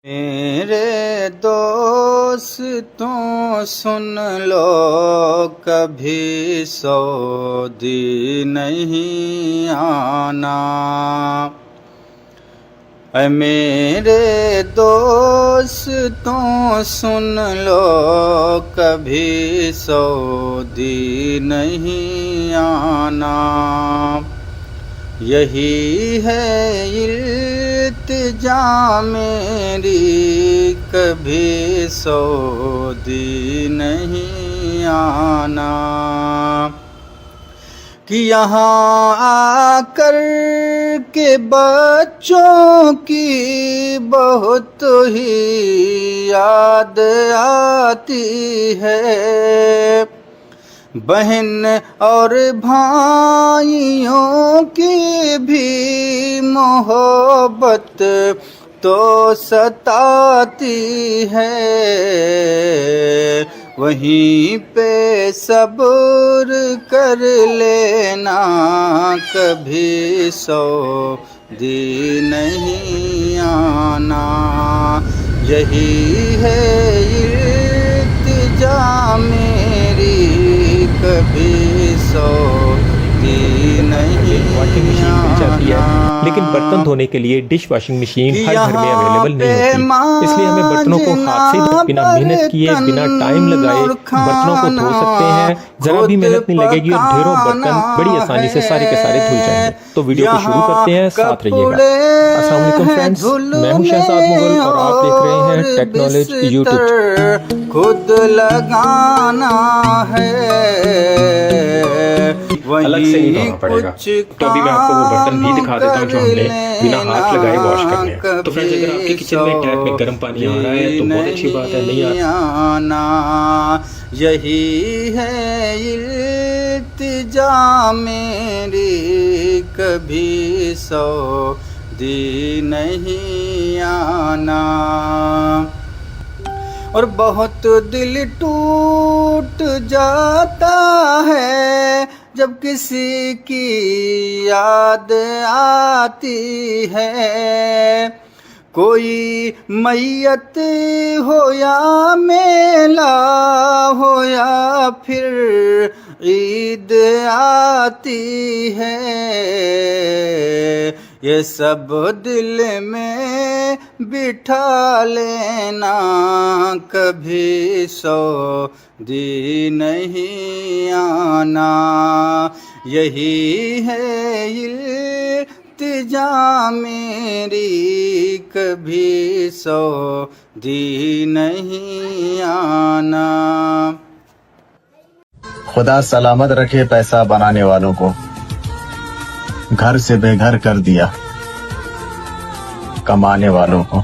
मेरे दोस्तों सुन लो, कभी सऊदी नहीं आना। मेरे दोस्तों सुन लो, कभी सऊदी नहीं आना। यही है इल्तिजा मेरी, कभी सऊदी नहीं आना। कि यहाँ आकर के बच्चों की बहुत ही याद आती है। बहन और भाइयों की भी मोहब्बत तो सताती है। वहीं पे सब्र कर लेना, कभी सऊदी नहीं आना। यही है इल्तिजा मेरी, कभी सऊदी नहीं वॉशिंग मशीन मिल जाती है, आना। लेकिन बर्तन धोने के लिए डिश वॉशिंग मशीन हर घर में अवेलेबल नहीं होती। इसलिए हमें बर्तनों को हाथ से बिना मेहनत किए, बिना टाइम लगाए बर्तनों को धो सकते हैं। जरा भी मेहनत नहीं लगेगी और ढेरों बर्तन बड़ी आसानी से सारे के सारे धुल जाएंगे। तो वीडियो को शुरू करते हैं, साथ रहिएगा। अस्सलाम वालेकुम फ्रेंड्स, मैं हूं शहजाद मुगल और आप देख रहे हैं टेक नॉलेज यूट्यूब। खुद लगाना है, अलग से नहीं धोना पड़ेगा। तो अभी मैं आपको वो बर्तन भी दिखा देता हूँ जो हमने बिना हाथ लगाए वॉश करने हैं। तो फ्रेंड्स, अगर आपके किचन में टैप में गर्म पानी आ रहा है तो बहुत अच्छी बात है, नहीं आना। यही है इल्तिजा मेरी, कभी सऊदी नहीं आना। और बहुत दिल टूट जाता है जब किसी की याद आती है। कोई मैयत हो या मेला हो या फिर ईद आती है। ये सब दिल में बिठा लेना, कभी सऊदी नहीं आना। यही है इल्तिजा मेरी, कभी सऊदी नहीं आना। खुदा सलामत रखे पैसा बनाने वालों को, घर से बेघर कर दिया कमाने वालों को।